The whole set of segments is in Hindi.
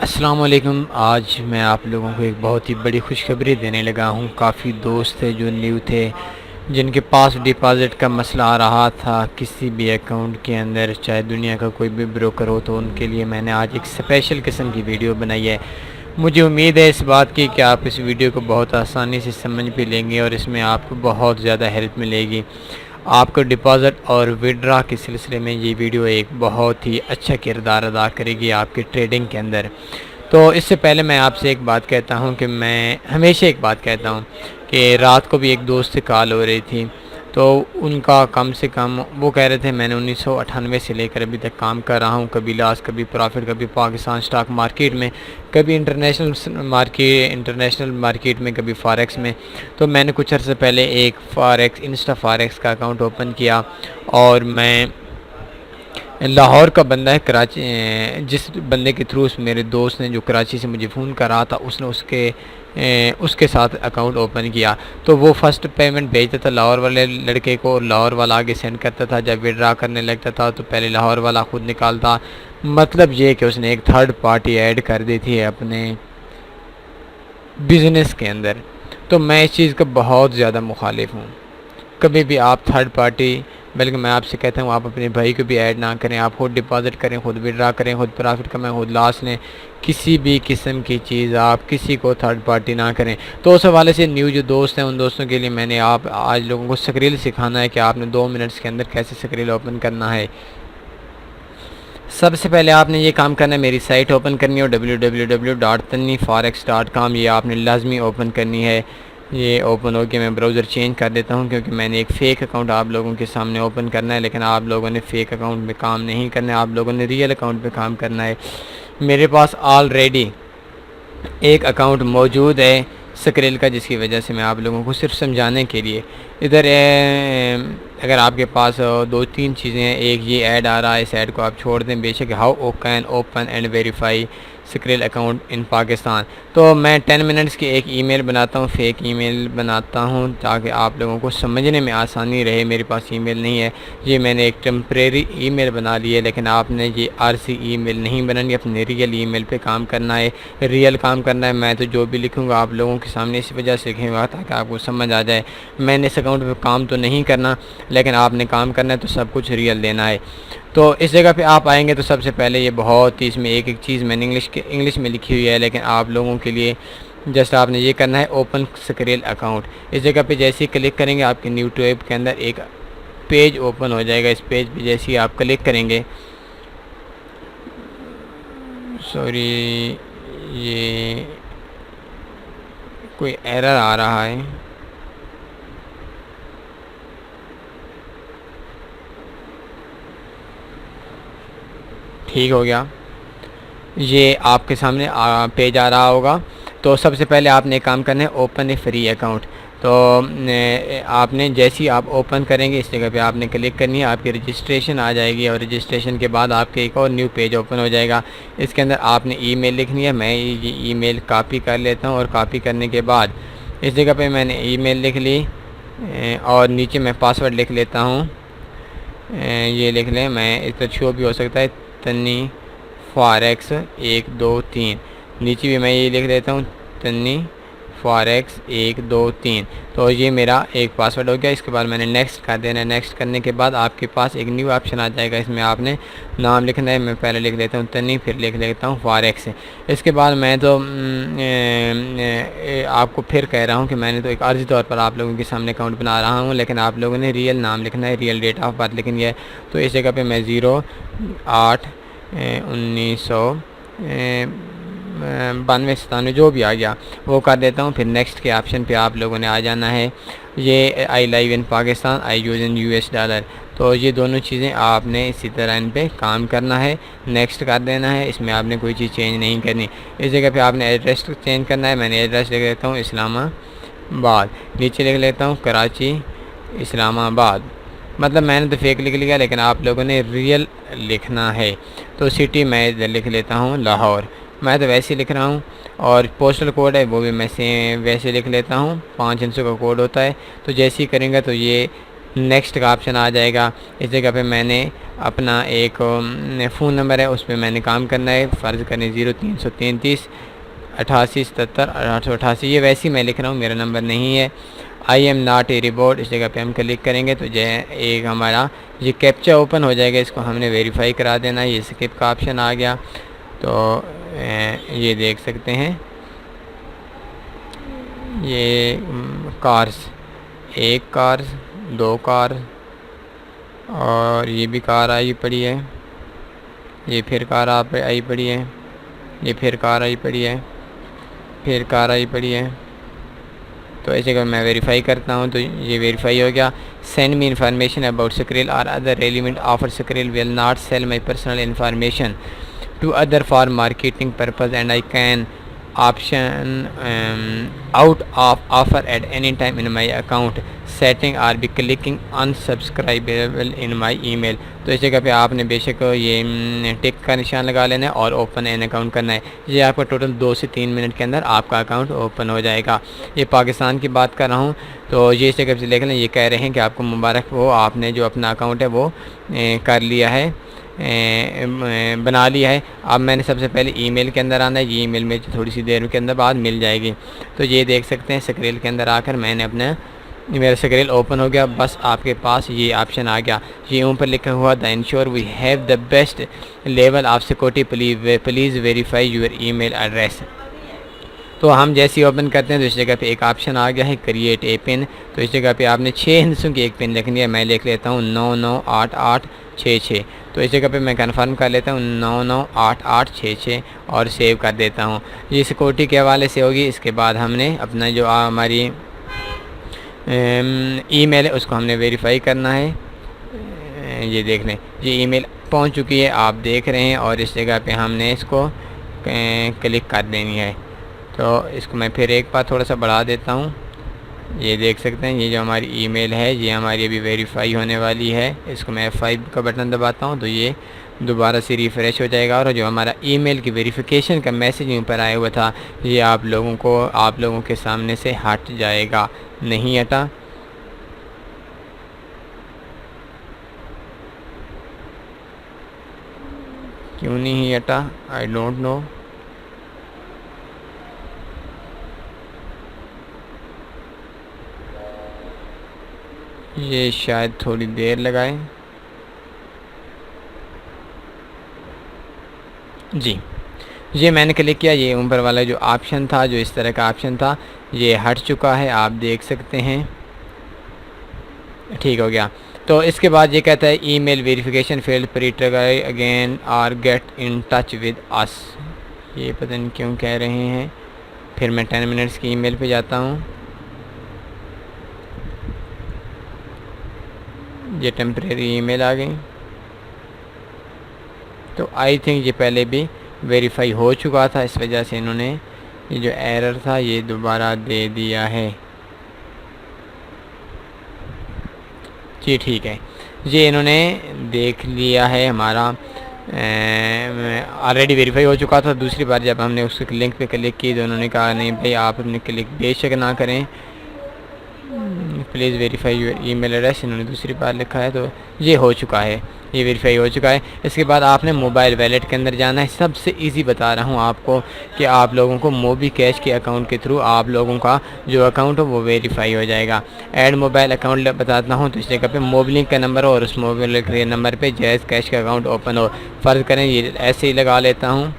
अस्सलाम वालेकुम। आज मैं आप लोगों को एक बहुत ही बड़ी खुशखबरी देने लगा हूँ। काफ़ी दोस्त थे जो न्यू थे, जिनके पास डिपॉज़िट का मसला आ रहा था किसी भी अकाउंट के अंदर, चाहे दुनिया का कोई भी ब्रोकर हो, तो उनके लिए मैंने आज एक स्पेशल किस्म की वीडियो बनाई है। मुझे उम्मीद है इस बात की कि आप इस वीडियो को बहुत आसानी से समझ भी लेंगे और इसमें आपको बहुत ज़्यादा हेल्प मिलेगी। आपको डिपॉज़िट और विड्रा के सिलसिले में ये वीडियो एक बहुत ही अच्छा किरदार अदा करेगी आपकी ट्रेडिंग के अंदर। तो इससे पहले मैं आपसे एक बात कहता हूँ कि मैं हमेशा एक बात कहता हूँ कि रात को भी एक दोस्त से कॉल हो रही थी, तो उनका कम से कम वो कह रहे थे मैंने 1998 से लेकर अभी तक काम कर रहा हूँ, कभी लॉस कभी प्रॉफिट, कभी पाकिस्तान स्टॉक मार्केट में, कभी इंटरनेशनल मार्केट में, कभी फॉरेक्स में। तो मैंने कुछ अर्से पहले एक फॉरेक्स इंस्टा फॉरेक्स का अकाउंट ओपन किया और मैं लाहौर का बंदा है कराची, जिस बंदे के थ्रू मेरे दोस्त ने जो कराची से मुझे फ़ोन करा था उसने उसके साथ अकाउंट ओपन किया। तो वो फ़र्स्ट पेमेंट भेजता था लाहौर वाले लड़के को और लाहौर वाला आगे सेंड करता था। जब विड्रा करने लगता था तो पहले लाहौर वाला खुद निकालता। मतलब ये कि उसने एक थर्ड पार्टी ऐड कर दी थी अपने बिज़नेस के अंदर। तो मैं इस चीज़ का बहुत ज़्यादा मुखालिफ हूँ। कभी भी आप थर्ड पार्टी, बल्कि मैं आपसे कहता हूँ आप अपने भाई को भी ऐड ना करें। आप खुद डिपॉज़िट करें, खुद विड्रा करें, खुद प्रॉफिट कमाएं, खुद लॉस लें। किसी भी किस्म की चीज़ आप किसी को थर्ड पार्टी ना करें। तो उस हवाले से न्यू जो दोस्त हैं उन दोस्तों के लिए मैंने आप आज लोगों को स्क्रिल सिखाना है कि आपने 2 मिनट्स के अंदर कैसे स्क्रिल ओपन करना है। सबसे पहले आपने ये काम करना है, मेरी साइट ओपन करनी है www.tanniforex.com। ये आपने लाजमी ओपन करनी है। ये ओपन हो गया। मैं ब्राउज़र चेंज कर देता हूँ क्योंकि मैंने एक फ़ेक अकाउंट आप लोगों के सामने ओपन करना है, लेकिन आप लोगों ने फ़ेक अकाउंट पे काम नहीं करना है, आप लोगों ने रियल अकाउंट पे काम करना है। मेरे पास ऑलरेडी एक अकाउंट मौजूद है स्क्रिल का, जिसकी वजह से मैं आप लोगों को सिर्फ समझाने के लिए इधर अगर आपके पास 2-3 चीज़ें हैं। एक ये ऐड आ रहा है, इस ऐड को आप छोड़ दें बेशक। How can open and verify skill account in Pakistan. तो मैं 10 मिनट्स की एक ईमेल बनाता हूँ, फेक ईमेल बनाता हूँ ताकि आप लोगों को समझने में आसानी रहे। मेरे पास ईमेल नहीं है, ये मैंने एक टेम्परेरी ईमेल बना ली है, लेकिन आपने ये आरसी ईमेल नहीं बनानी, अपने रियल ईमेल पे काम करना है, रियल काम करना है। मैं तो जो भी लिखूँगा आप लोगों के सामने इस वजह से लिखूँगा ताकि आपको समझ आ जाए। मैंने इस अकाउंट पर काम तो नहीं करना, लेकिन आपने काम करना है तो सब कुछ रियल देना है। तो इस जगह पे आप आएंगे तो सबसे पहले ये बहुत ही, इसमें एक एक चीज़ मैंने इंग्लिश में लिखी हुई है, लेकिन आप लोगों के लिए जस्ट आपने ये करना है ओपन स्क्रिल अकाउंट। इस जगह पे जैसे ही क्लिक करेंगे आपके न्यू टैब के अंदर एक पेज ओपन हो जाएगा। इस पेज पे जैसे ही आप क्लिक करेंगे, सॉरी ये कोई एरर आ रहा है। ठीक हो गया, ये आपके सामने पेज आ रहा होगा। तो सबसे पहले आपने काम करना है ओपन ए फ्री अकाउंट। तो आपने जैसे ही आप ओपन करेंगे इस जगह पे आपने क्लिक करनी है, आपकी रजिस्ट्रेशन आ जाएगी और रजिस्ट्रेशन के बाद आपके एक और न्यू पेज ओपन हो जाएगा। इसके अंदर आपने ईमेल लिखनी है। मैं ये ईमेल कॉपी कर लेता हूँ और कॉपी करने के बाद इस जगह पे मैंने ईमेल लिख ली और नीचे मैं पासवर्ड लिख लेता हूँ। ये लिख लें, मैं इस पर शो भी हो सकता है तन्नी फॉरेक्स 1 2 3। नीचे भी मैं ये लिख देता हूँ तन्नी फॉरेक्स 1 2 3। तो ये मेरा एक पासवर्ड हो गया। इसके बाद मैंने नेक्स्ट कर देना है। नेक्स्ट करने के बाद आपके पास एक न्यू ऑप्शन आ जाएगा, इसमें आपने नाम लिखना है। मैं पहले लिख देता हूँ तन्नी, फिर लिख लेता हूँ फॉरेक्स। इसके बाद मैं तो आपको फिर कह रहा हूँ कि मैंने तो एक आर्जी तौर पर आप लोगों के सामने अकाउंट बना रहा हूँ, लेकिन आप लोगों ने रियल नाम लिखना है, रियल डेट ऑफ बर्थ लिखनी है। तो इस जगह पे मैं 0-8-1992 जो भी आ गया वो कर देता हूँ। फिर नेक्स्ट के ऑप्शन पे आप लोगों ने आ जाना है। ये I live in Pakistan, I use in US dollar. तो ये दोनों चीज़ें आपने इसी तरह इन पे काम करना है, नेक्स्ट कर देना है। इसमें आपने कोई चीज़ चेंज नहीं करनी। इस जगह पे आपने एड्रेस चेंज करना है। मैंने एड्रेस लिख लेता हूँ इस्लामाबाद, नीचे लिख लेता हूँ कराची इस्लामाबाद। मतलब मैंने तो फेक लिख लिया, लेकिन आप लोगों ने रियल लिखना है। तो सिटी मैं इधर लिख लेता हूँ लाहौर, मैं तो वैसे ही लिख रहा हूँ। और पोस्टल कोड है वो भी मैं से वैसे लिख लेता हूँ, 5 अंकों का कोड होता है। तो जैसे ही करेंगे तो ये नेक्स्ट का ऑप्शन आ जाएगा। इस जगह पे मैंने अपना एक फ़ोन नंबर है, उस पर मैंने काम करना है। फ़र्ज़ करें 0333 88 77 888, ये वैसे ही मैं लिख रहा हूँ, मेरा नंबर नहीं है। आई एम नॉट ए रिबोट, इस जगह पे हम क्लिक करेंगे तो जो है एक हमारा ये कैप्चा ओपन हो जाएगा। इसको हमने वेरीफाई करा देना है। ये स्किप का ऑप्शन आ गया, तो ये देख सकते हैं ये कार्स, एक कार, दो कार, और ये भी कार आई पड़ी है, ये फिर कार आई पड़ी है, ये फिर कार आई पड़ी है, फिर कार आई पड़ी है। तो ऐसे अगर मैं वेरीफाई करता हूँ तो ये वेरीफाई हो गया। Send me information about Skrill और other relevant offer. Skrill will not sell my personal information to other for marketing purpose and I can option out of offer at any time in my account setting or be clicking unsubscribable in my email। तो इस जगह पे आपने बेशक ये टिक का निशान लगा लेना है और ओपन एन अकाउंट करना है। ये आपका टोटल 2 से 3 मिनट के अंदर आपका अकाउंट ओपन हो जाएगा। ये पाकिस्तान की बात कर रहा हूँ, तो ये इस जगह से देख लें, ये कह रहे हैं कि आपको मुबारक हो, आपने जो अपना अकाउंट है वो कर लिया है, बना लिया है। अब मैंने सबसे पहले ईमेल के अंदर आना है। ये ईमेल में थोड़ी सी देर के अंदर बाद मिल जाएगी। तो ये देख सकते हैं स्क्रिल के अंदर आकर मैंने अपना मेरा स्क्रिल ओपन हो गया। बस आपके पास ये ऑप्शन आ गया, ये ऊपर लिखा हुआ the ensure we have the best level of security please verify your email address. तो हम जैसे ही ओपन करते हैं तो इस जगह पे एक ऑप्शन आ गया है क्रिएट ए पिन। तो इस जगह पे आपने 6 हिंसों की एक पिन लिखनी है। मैं लिख लेता हूँ 998866। तो इस जगह पे मैं कंफर्म कर लेता हूँ 998866 और सेव कर देता हूँ। ये सिक्योरिटी के हवाले से होगी। इसके बाद हमने अपना जो हमारी ईमेल है उसको हमने वेरीफाई करना है। ये देख लें, ये ईमेल पहुँच चुकी है, आप देख रहे हैं। और इस जगह पे हमने इसको क्लिक कर देनी है। तो इसको मैं फिर एक बार थोड़ा सा बढ़ा देता हूँ। ये देख सकते हैं, ये जो हमारी ईमेल है ये हमारी अभी वेरीफाई होने वाली है। इसको मैं F5 का बटन दबाता हूँ तो ये दोबारा से रिफ़्रेश हो जाएगा। और जो हमारा ईमेल की वेरिफिकेशन का मैसेज ऊपर आया हुआ था ये आप लोगों के सामने से हट जाएगा। नहीं हटा, क्यों नहीं हटा, आई डोंट नो। ये शायद थोड़ी देर लगाए। जी, ये मैंने क्लिक किया, ये ऊपर वाला जो ऑप्शन था, जो इस तरह का ऑप्शन था, ये हट चुका है, आप देख सकते हैं। ठीक हो गया। तो इसके बाद ये कहता है email verification failed, please try again और get in touch with us. ये पता नहीं क्यों कह रहे हैं। फिर मैं 10 मिनट्स की ईमेल पे जाता हूँ। ये टेम्परेरी ईमेल आ गई। तो आई थिंक ये पहले भी वेरीफाई हो चुका था, इस वजह से इन्होंने ये जो एरर था ये दोबारा दे दिया है। जी ठीक है, ये इन्होंने देख लिया है, हमारा ऑलरेडी वेरीफाई हो चुका था। दूसरी बार जब हमने उस लिंक पे क्लिक की तो उन्होंने कहा नहीं भाई आप अपने क्लिक बेशक ना करें, please verify your email address, इन्होंने दूसरी बार लिखा है। तो ये हो चुका है, ये वेरीफाई हो चुका है। इसके बाद आपने मोबाइल वैलेट के अंदर जाना है। सबसे इजी बता रहा हूँ आपको कि आप लोगों को मोबी कैश के अकाउंट के थ्रू आप लोगों का जो अकाउंट हो वो वेरीफाई हो जाएगा। ऐड मोबाइल अकाउंट बताता हूँ। तो इस जगह पे मोबलिंक का नंबर हो और उस मोबाइल के नंबर पर जैज़ कैश का अकाउंट ओपन हो। फ़र्ज़ करें ये ऐसे ही लगा लेता हूँ,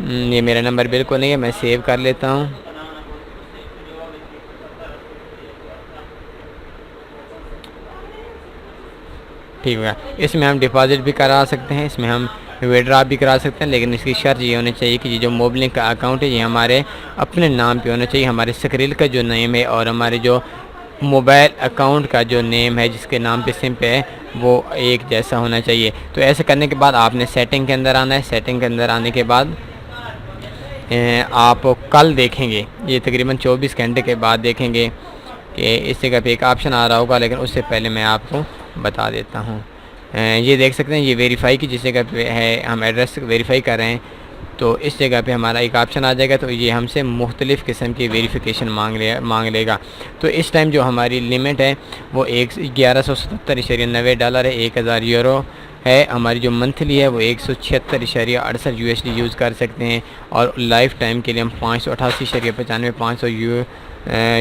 ये मेरा नंबर बिल्कुल नहीं है, मैं सेव कर लेता हूँ। ठीक है, इसमें हम डिपॉजिट भी करा सकते हैं, इसमें हम विड्रॉ भी करा सकते हैं, लेकिन इसकी शर्त ये होनी चाहिए कि ये जो मोबलिंक का अकाउंट है ये हमारे अपने नाम पे होना चाहिए। हमारे स्क्रिल का जो नेम है और हमारे जो मोबाइल अकाउंट का जो नेम है जिसके नाम पे सिम पे है वो एक जैसा होना चाहिए। तो ऐसे करने के बाद आपने सेटिंग के अंदर आना है। सेटिंग के अंदर आने के बाद आप कल देखेंगे, ये तकरीबन 24 घंटे के बाद देखेंगे कि इस जगह पे एक ऑप्शन आ रहा होगा, लेकिन उससे पहले मैं आपको बता देता हूँ। ये देख सकते हैं ये वेरीफाई की जिस जगह पे है हम एड्रेस वेरीफाई कर रहे हैं, तो इस जगह पे हमारा एक ऑप्शन आ जाएगा, तो ये हमसे मुख्तलिफ़ किस्म की वेरिफिकेशन मांग लेगा। तो इस टाइम जो हमारी लिमिट है वो 1177.90 है, 1000 यूरो है। हमारी जो मंथली है वो 176.68 USD यूज़ कर सकते हैं, और लाइफ टाइम के लिए हम 588.95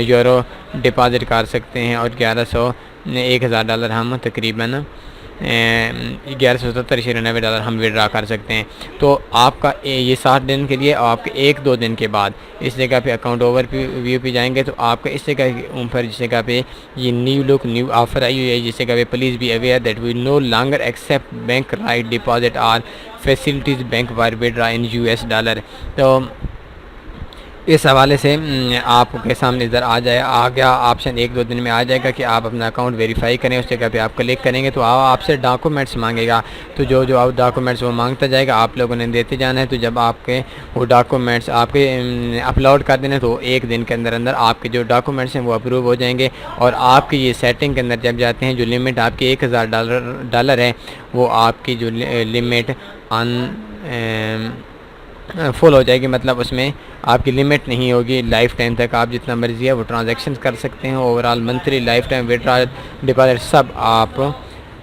यूरो डिपॉज़िट कर सकते हैं, और 1000 डॉलर हम तकरीबन 1177.90 हम विड्रा कर सकते हैं। तो आपका ये 60 दिन के लिए, और आपके 1-2 दिन के बाद इस जगह पे अकाउंट ओवर व्यू पे जाएंगे, तो आपका इस जगह के ऊपर जिस जगह पे ये न्यू ऑफ़र आई हुई है, जिस जगह पे please be aware that we no longer accept bank right deposit or facilities bank wire withdraw in US dollar. तो इस हवाले से आपके सामने इधर आ गया ऑप्शन, 1-2 दिन में आ जाएगा कि आप अपना अकाउंट वेरीफाई करें। उस जगह पे आप क्लिक करेंगे तो आपसे डॉक्यूमेंट्स मांगेगा, तो जो आप डॉक्यूमेंट्स वो मांगता जाएगा, आप लोगों ने देते जाना है। तो जब आपके वो डॉक्यूमेंट्स आपके अपलोड कर देना, तो 1 दिन के अंदर अंदर आपके जो डॉक्यूमेंट्स हैं वो अप्रूव हो जाएंगे, और आपकी ये सेटिंग के अंदर जब जाते हैं, जो लिमिट आपकी 1000 डॉलर है, वो आपकी जो लिमिट फुल हो जाएगी, मतलब उसमें आपकी लिमिट नहीं होगी। लाइफ टाइम तक आप जितना मर्ज़ी है वो ट्रांजैक्शन कर सकते हैं। Overall monthly, life time, withdrawal, deposit सब आप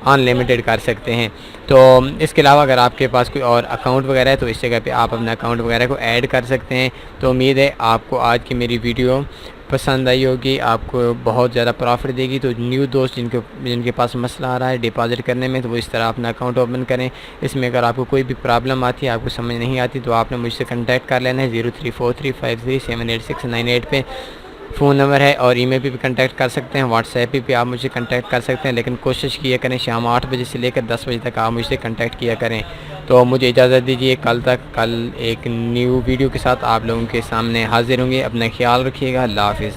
अनलिमिटेड कर सकते हैं। तो इसके अलावा अगर आपके पास कोई और अकाउंट वगैरह है, तो इस जगह पे आप अपना अकाउंट वगैरह को ऐड कर सकते हैं। तो उम्मीद है आपको आज की मेरी वीडियो पसंद आई होगी, आपको बहुत ज़्यादा प्रॉफिट देगी। तो न्यू दोस्त जिनके पास मसला आ रहा है डिपॉज़िट करने में, तो वो इस तरह अपना अकाउंट ओपन करें। इसमें अगर आपको कोई भी प्रॉब्लम आती है, आपको समझ नहीं आती, तो आपने मुझसे कांटेक्ट कर लेना है। 0343537868 पे फ़ोन नंबर है, और ईमेल पे भी कांटेक्ट कर सकते हैं, व्हाट्सएप पे भी आप मुझे कांटेक्ट कर सकते हैं। लेकिन कोशिश किया करें शाम 8 बजे से लेकर 10 बजे तक आप मुझसे कांटेक्ट किया करें। तो मुझे इजाज़त दीजिए, कल एक न्यू वीडियो के साथ आप लोगों के सामने हाज़िर होंगे। अपना ख्याल रखिएगा। अल्लाह हाफ़िज़।